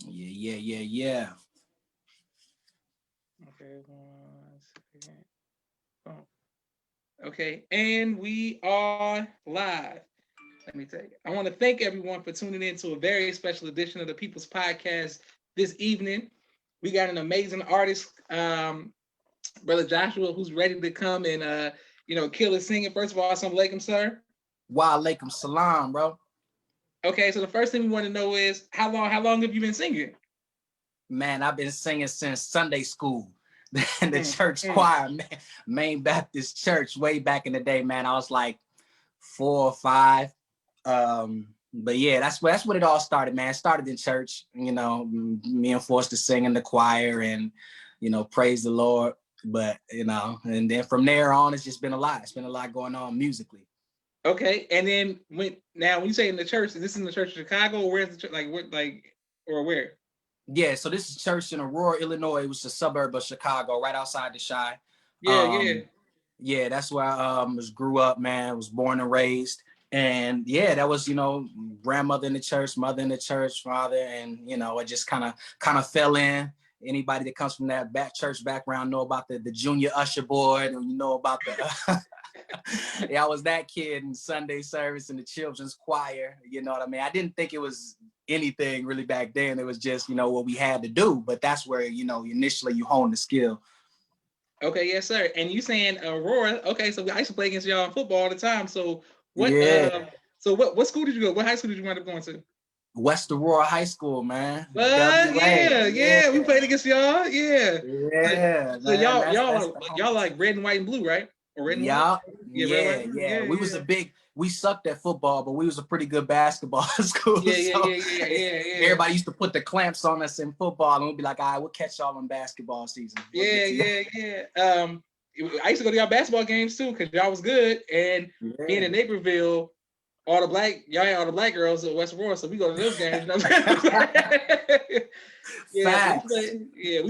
Yeah. Okay, 1 second. Oh. Okay, and we are live. Let me tell you. I want to thank everyone for tuning in to a very special edition of the People's Podcast this evening. We got an amazing artist, Brother Joshua, who's ready to come and kill his singing. First of all, assalamu alaikum, sir. Wa alaikum salam, bro. Okay, so the first thing we want to know is how long have you been singing? Man, I've been singing since Sunday school. The church choir, Main Baptist Church, way back in the day, man. I was like 4 or 5. But yeah, that's what it all started, man. It started in church, me and forced to sing in the choir and, praise the Lord. But, and then from there on, it's just been a lot. It's been a lot going on musically. Okay, and then when you say in the church, is this in the church of Chicago, or where's the church? Or where? Yeah, so this is church in Aurora, Illinois. It was a suburb of Chicago, right outside the Chi. Yeah, that's where I grew up, man. Was born and raised. And yeah, that was, grandmother in the church, mother in the church, father, and it just kind of fell in. Anybody that comes from that church background know about the junior usher board, and about the yeah, I was that kid in Sunday service in the children's choir. You know what I mean? I didn't think it was anything really back then. It was just, what we had to do. But that's where, initially you hone the skill. Okay, yes, sir. And you saying Aurora? Okay, so I used to play against y'all in football all the time. So what? Yeah. What school did you go? What high school did you wind up going to? West Aurora High School, man. Yeah, we played against y'all. Yeah. So man, y'all like red and white and blue, right? Or red and white? Yeah. We sucked at football, but we was a pretty good basketball school. Everybody used to put the clamps on us in football, and we'd be like, all right, we'll catch y'all in basketball season. Yeah. I used to go to y'all basketball games too, because y'all was good. And being in Naperville, all the black girls at West Aurora, so we go to those games. We used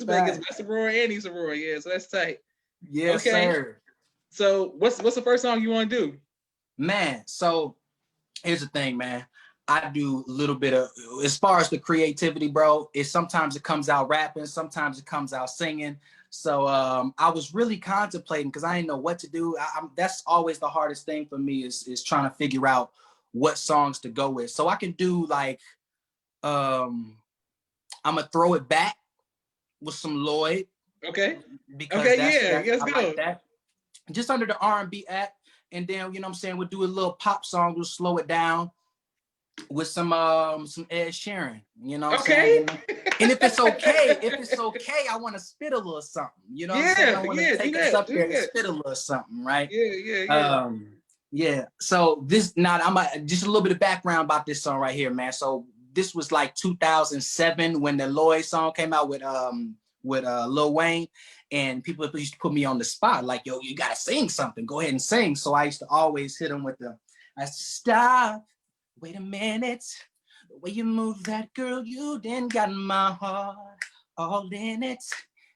to play against West Aurora and East Aurora. Yeah, so that's tight. Yes, sir. So what's the first song you want to do? Man, so here's the thing, man. I do a little bit of, as far as the creativity, bro, sometimes it comes out rapping, sometimes it comes out singing. So I was really contemplating because I didn't know what to do. That's always the hardest thing for me is trying to figure out what songs to go with. So I can do like, I'm gonna throw it back with some Lloyd. Okay. Because let's go. Like that. Just under the R&B act. And then, we'll do a little pop song. We'll slow it down with some Ed Sheeran. You know what I'm saying? And if it's okay, I want to spit a little something. You know what I'm saying? I want to take us up there and spit a little something, right? Yeah. So this, just a little bit of background about this song right here, man. So this was like 2007 when the Lloyd song came out with Lil Wayne, and people used to put me on the spot, like, yo, you gotta sing something, go ahead and sing. So I used to always hit them with stop, wait a minute, the way you move that girl, you then got my heart all in it.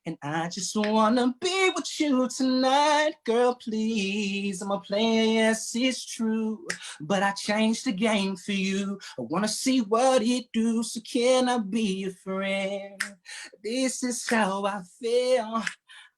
And I just wanna be with you tonight, girl, please. I'm a player, yes, it's true, but I changed the game for you. I wanna see what it do, so can I be your friend? This is how I feel.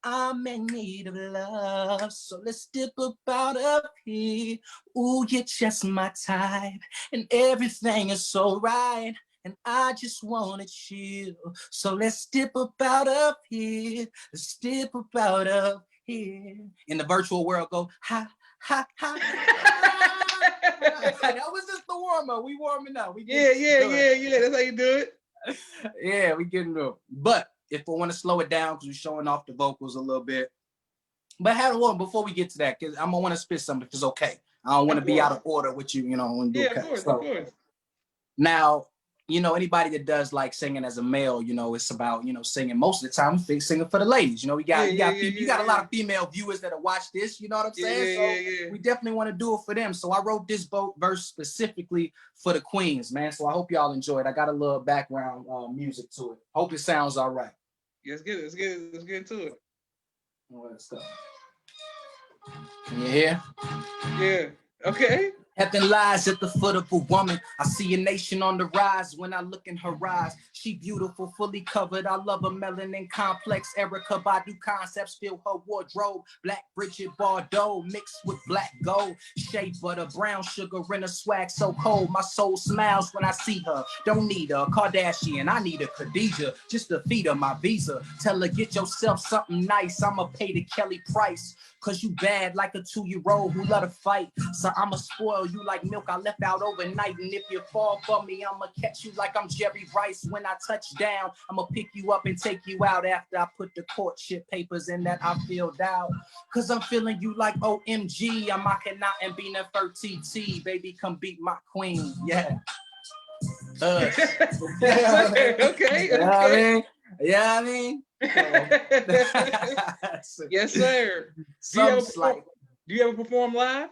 I'm in need of love, so let's dip up out of here. Ooh, you're just my type, and everything is so right. And I just wanna chill. So let's dip up out of here. Let's dip up out of here. In the virtual world, go ha, ha, ha. That was just the warm-up. We warming up. Yeah. That's how you do it. Yeah, we getting to it. But if I want to slow it down, because we're showing off the vocals a little bit. But before we get to that, because I'm going to want to spit something if it's okay. I don't want to be out of order with you, of course. Now, anybody that does like singing as a male, it's about, singing most of the time, singing for the ladies. You got a lot of female viewers that watch this, you know what I'm saying? We definitely want to do it for them. So I wrote this verse specifically for the queens, man. So I hope y'all enjoy it. I got a little background music to it. Hope it sounds all right. Yeah, let's get into it. All right, let's go. Can you hear? Yeah. Okay. Heaven lies at the foot of a woman. I see a nation on the rise when I look in her eyes. She beautiful, fully covered. I love her melanin complex. Erica Badu concepts fill her wardrobe. Black Bridget Bardot mixed with black gold. Shea butter, brown sugar in a swag so cold. My soul smiles when I see her. Don't need a Kardashian, I need a Khadijah. Just to feed her my visa. Tell her get yourself something nice. I'ma pay the Kelly price. Cause you bad like a 2-year-old who love to fight. So I'ma spoil you like milk I left out overnight. And if you fall for me, I'ma catch you like I'm Jerry Rice. When I touch down, I'ma pick you up and take you out after I put the courtship papers in that I filled out. Cause I'm feeling you like OMG. I'm knocking out and being a TT. Baby, come beat my queen. Yeah. Yes, sir. Okay. Okay. Yeah, I mean. Yes, sir. Do you ever perform live?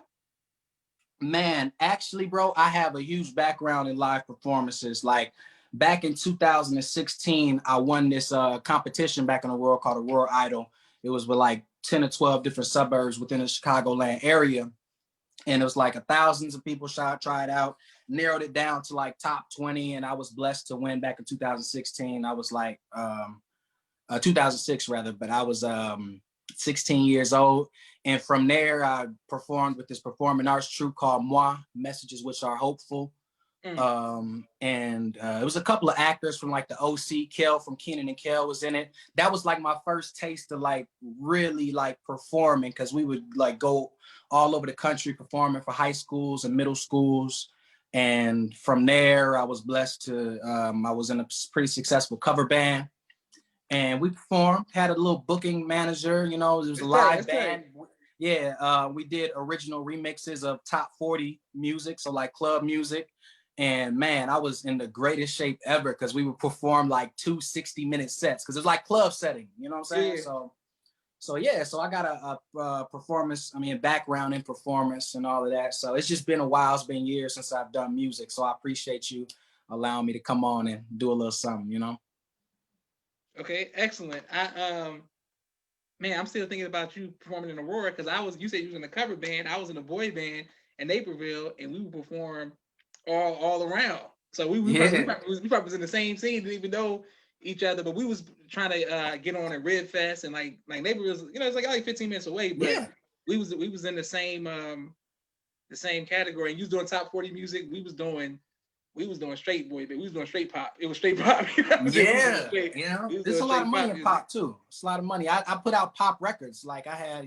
Man, actually, bro, I have a huge background in live performances. Like back in 2016, I won this competition back in the world called the World Idol. It was with like 10 or 12 different suburbs within the Chicagoland area. And it was like thousands of people tried out, narrowed it down to like top 20. And I was blessed to win back in 2016. I was like, 2006 rather, but I was 16 years old. And from there, I performed with this performing arts troupe called Moi, Messages Which Are Hopeful. And it was a couple of actors from like the OC, Kel from Kenan and Kel was in it. That was like my first taste of like really like performing, because we would like go all over the country performing for high schools and middle schools. And from there, I was blessed to, I was in a pretty successful cover band. And we performed, had a little booking manager, you know, it was a live band. Yeah, we did original remixes of top 40 music, so like club music. And man, I was in the greatest shape ever because we would perform like 2 60-minute sets because it's like club setting, you know what I'm saying? Yeah. So I got a performance, background in performance and all of that. So it's just been a while. It's been years since I've done music. So I appreciate you allowing me to come on and do a little something, you know? Okay, excellent. I'm still thinking about you performing in Aurora because you said you was in a cover band. I was in a boy band in Naperville, and we would perform all around. So we probably was in the same scene, didn't even know each other, but we was trying to get on at Red Fest, and like Naperville, it's like 15 minutes away, but we was in the same category. And you was doing top 40 music. We was doing straight boy, but we was doing straight pop. It was straight pop. There's a lot of money in pop too. It's a lot of money. I put out pop records. Like I had,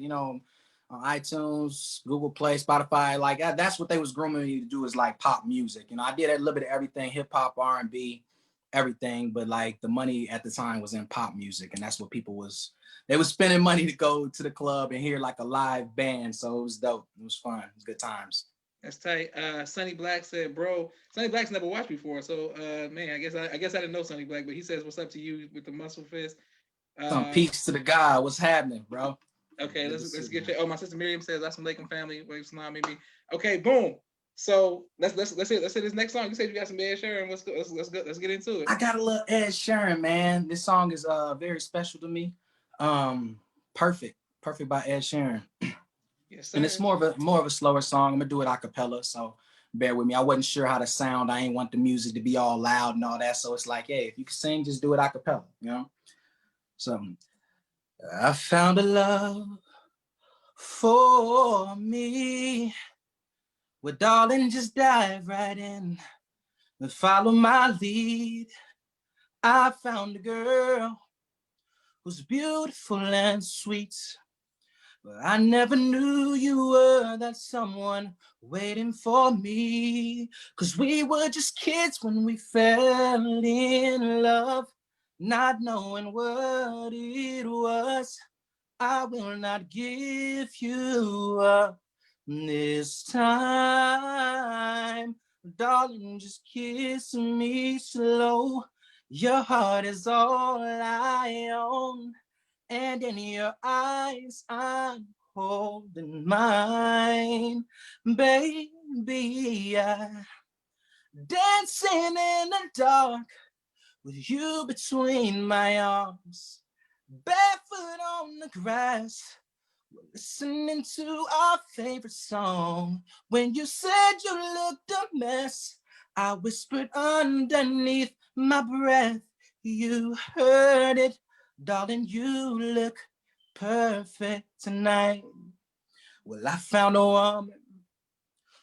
on iTunes, Google Play, Spotify. Like that's what they was grooming me to do, is like pop music. I did a little bit of everything, hip hop, R&B, everything. But like the money at the time was in pop music, and that's what they was spending money to go to the club and hear like a live band. So it was dope. It was fun. It was good times. That's tight. Sonny Black said, "Bro, Sonny Black's never watched before, so man, I guess I didn't know Sonny Black, but he says, "What's up to you with the muscle fist?" Some peace to the God. What's happening, bro? Okay, let's get you. Oh, my sister Miriam says, "Assalamu alaikum, family." Okay, boom. So let's hit this next song. You said you got some Ed Sheeran. Let's get into it. I got a little Ed Sheeran, man. This song is very special to me. Perfect by Ed Sheeran. Yes, sir. And it's more of a slower song. I'm gonna do it a cappella, so bear with me. I wasn't sure how to sound. I ain't want the music to be all loud and all that. So it's like, hey, if you can sing, just do it a cappella, So I found a love for me. Well, darling, just dive right in and follow my lead. I found a girl who's beautiful and sweet. But I never knew you were that someone waiting for me. 'Cause we were just kids when we fell in love, not knowing what it was. I will not give you up this time. Darling, just kiss me slow. Your heart is all I own. And in your eyes, I'm holding mine. Baby, I'm dancing in the dark with you between my arms. Barefoot on the grass, Listening to our favorite song. When you said you looked a mess, I whispered underneath my breath. You heard it, darling, you look perfect tonight. Well, I found a woman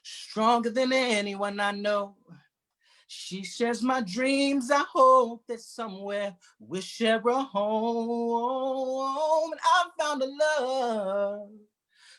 stronger than anyone I know. She shares my dreams. I hope that somewhere we'll share a home. And I found a love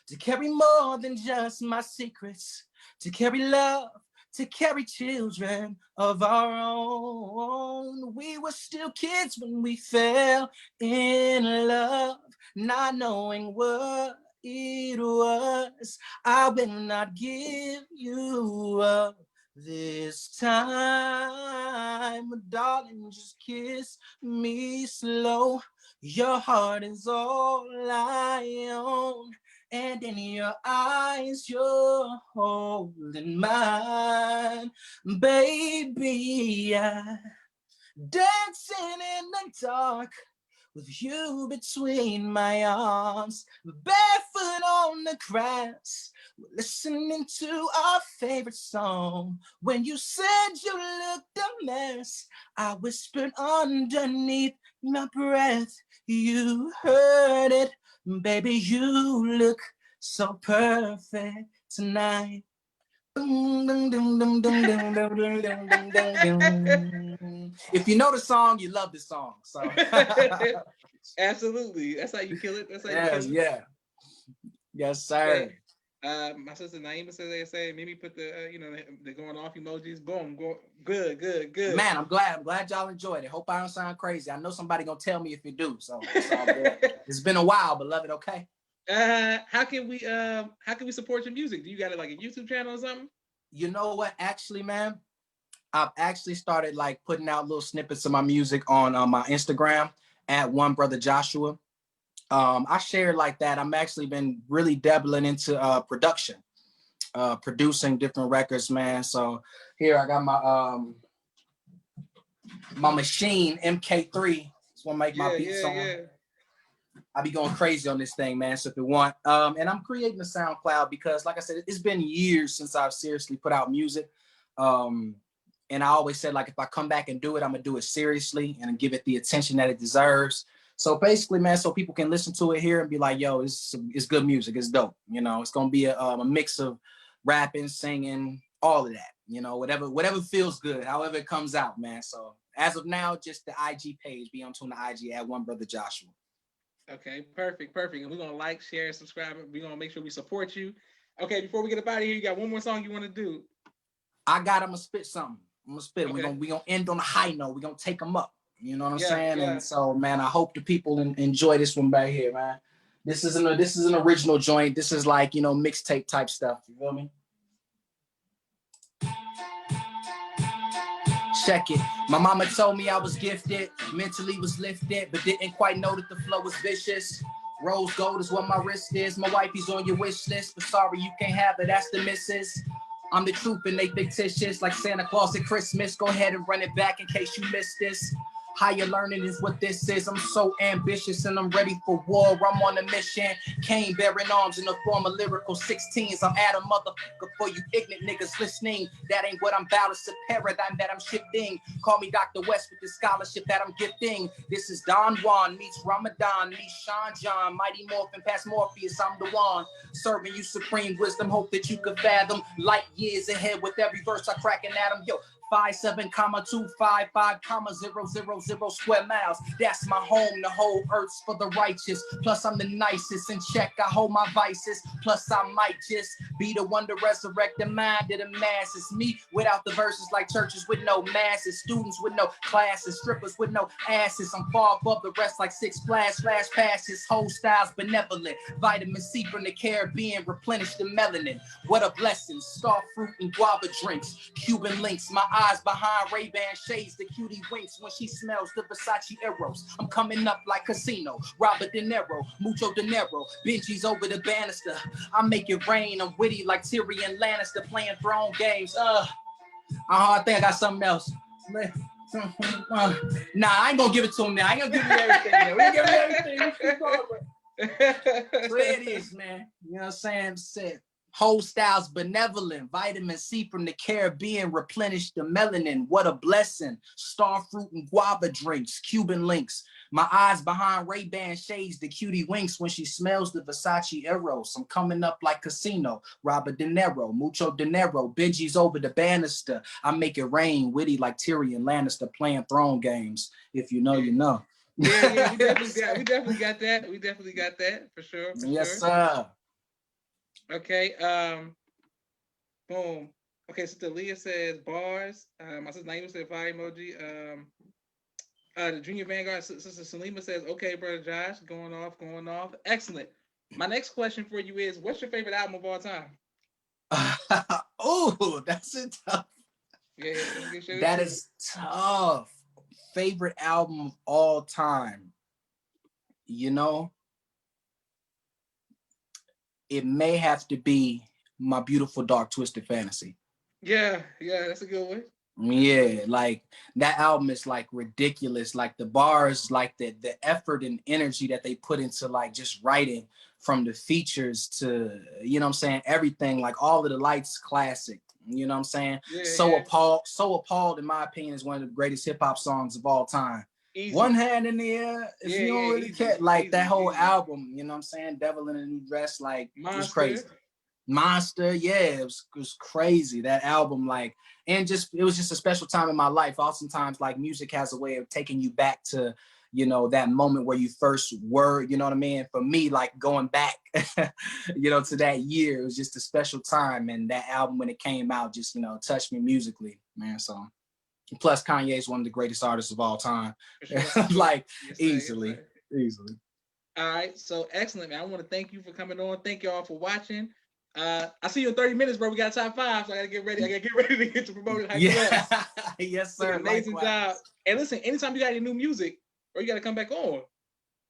to carry more than just my secrets, to carry love, to carry children of our own. We were still kids when we fell in love, not knowing what it was. I will not give you up this time, darling, just kiss me slow. Your heart is all I own, and in your eyes you're holding mine. Baby, I dancing in the dark with you between my arms, barefoot on the grass, listening to our favorite song. When you said you looked a mess, I whispered underneath my breath. You heard it, baby, you look so perfect tonight. If you know the song, you love the song. So absolutely, that's how you kill it. That's how you kill it. Yeah. Yes, sir. My sister Naima says they say maybe put the the going off emojis. Boom, go good. Man, I'm glad y'all enjoyed it. Hope I don't sound crazy. I know somebody gonna tell me if you do. So it's all good. It's been a while, beloved. Okay. How can we support your music? Do you got like a YouTube channel or something? You know what? Actually, man, I've actually started like putting out little snippets of my music on my Instagram at Bro.Joshua. I share like that. I'm actually been really dabbling into production, producing different records, man. So here I got my machine MK3. It's gonna make my beats on. Yeah. I be going crazy on this thing, man. So if you want, and I'm creating a SoundCloud because, like I said, it's been years since I've seriously put out music. And I always said, like, if I come back and do it, I'm gonna do it seriously and give it the attention that it deserves. So basically, man, so people can listen to it here and be like, yo, it's good music. It's dope. You know, it's gonna be a mix of rapping, singing, all of that. You know, whatever feels good, however it comes out, man. So as of now, just the IG page. Be on to the IG at Bro.Joshua. Okay, perfect. And we're gonna like, share, subscribe. We're gonna make sure we support you. Okay, before we get up out of here, you got one more song you want to do? I'm gonna spit something. I'm gonna spit. Okay. We're gonna end on a high note. We're gonna take them up. You know what I'm saying? Yeah. And so, man, I hope the people enjoy this one back here, man. This is an original joint. This is like, mixtape type stuff. You feel me? Check it. My mama told me I was gifted, mentally was lifted, but didn't quite know that the flow was vicious. Rose gold is what my wrist is. My wifey's on your wish list, but sorry you can't have it. That's the missus. I'm the truth and they fictitious, like Santa Claus at Christmas. Go ahead and run it back in case you missed this. Higher learning is what this is. I'm so ambitious and I'm ready for war. I'm on a mission. Cane bearing arms in the form of lyrical 16s. I'm at a motherfucker for you ignorant niggas listening. That ain't what I'm about. It's a paradigm that I'm shifting. Call me Dr. West with the scholarship that I'm gifting. This is Don Juan meets Ramadan meets Sean John. Mighty Morphin past Morpheus. I'm the one serving you supreme wisdom. Hope that you could fathom light years ahead with every verse I cracking at them. Yo. 57,255,000 square miles. That's my home. The whole earth's for the righteous. Plus I'm the nicest. In check, I hold my vices. Plus I might just be the one to resurrect the mind of the masses. Me without the verses, like churches with no masses, students with no classes, strippers with no asses. I'm far above the rest, like Six Flash passes. Whole styles benevolent. Vitamin C from the Caribbean replenish the melanin. What a blessing. Star fruit and guava drinks. Cuban links. My eyes behind Ray-Ban shades, the cutie winks when she smells the Versace Eros. I'm coming up like Casino, Robert De Niro, Mucho De Niro, Benji's over the banister. I make it rain, I'm witty like Tyrion Lannister playing throne games. I think I got something else. Nah, I ain't gonna give it to him now. I ain't gonna give you everything. We give you everything. So it is, man. You know what I'm saying? Said whole styles benevolent, vitamin C from the Caribbean replenish the melanin. What a blessing. Star fruit and guava drinks, Cuban links. My eyes behind Ray-Ban shades, the cutie winks when she smells the Versace Eros. I'm coming up like Casino, Robert De Niro, mucho dinero. Benji's over the banister. I make it rain, witty like Tyrion Lannister playing throne games. If you know, you know. Yeah, we definitely got that. We definitely got that for sure. Yes, sir. Okay. Boom. Okay, Sister Leah says bars. My sister Naima said fire emoji. The Junior Vanguard Sister Salima says, okay, brother Josh, going off. Excellent. My next question for you is, what's your favorite album of all time? Oh, that's a tough. Yeah, that is tough. Favorite album of all time. You know, it may have to be My Beautiful Dark Twisted Fantasy. Yeah, that's a good one. Yeah, like that album is like ridiculous. Like the bars, like the effort and energy that they put into like just writing, from the features to, you know what I'm saying, everything, like all of the lights classic. You know what I'm saying? Yeah. Appalled, in my opinion, is one of the greatest hip hop songs of all time. Easy. One hand in the air, if you don't really care. Like that whole album, you know what I'm saying? Devil in a New Dress, like it was crazy. Monster, yeah, it was crazy. That album, like, and just it was just a special time in my life. Oftentimes, like, music has a way of taking you back to, you know, that moment where you first were, you know what I mean? For me, like going back, you know, to that year, it was just a special time. And that album, when it came out, just, you know, touched me musically, man. So plus Kanye is one of the greatest artists of all time. Sure. Like easily. All right, so excellent, man. I want to thank you for coming on. Thank y'all for watching. I see you in 30 minutes, bro. We got top 5, so I gotta get ready. To get to promote it. Yeah. Yes, sir. Amazing job. And listen, anytime you got any new music, or you gotta come back on.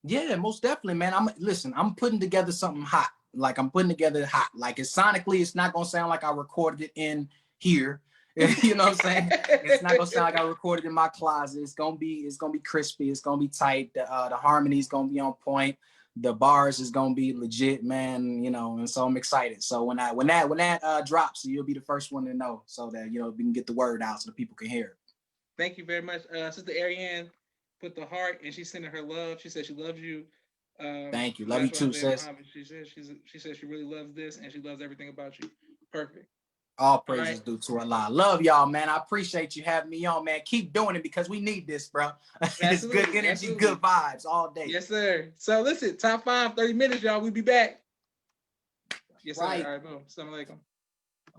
Yeah, most definitely, man. I'm putting together something hot. Like I'm putting together hot. Like it's sonically, it's not gonna sound like I recorded it in here. You know what I'm saying? It's not gonna sound like I recorded in my closet. It's gonna be crispy. It's gonna be tight. The harmony is gonna be on point. The bars is gonna be legit, man. You know, and so I'm excited. So when that drops, you'll be the first one to know, so that, you know, we can get the word out so the people can hear it. Thank you very much, Sister Ariane. Put the heart, and she's sending her love. She says she loves you. Thank you. Love you too, sis. She says she really loves this, and she loves everything about you. Perfect. All praises due to Allah. Love y'all, man. I appreciate you having me on, man. Keep doing it because we need this, bro. It's good energy, good vibes all day. Yes, sir. So listen, top 5, 30 minutes, y'all. We'll be back. Yes, sir. Right. All right, boom. Assalamu alaikum.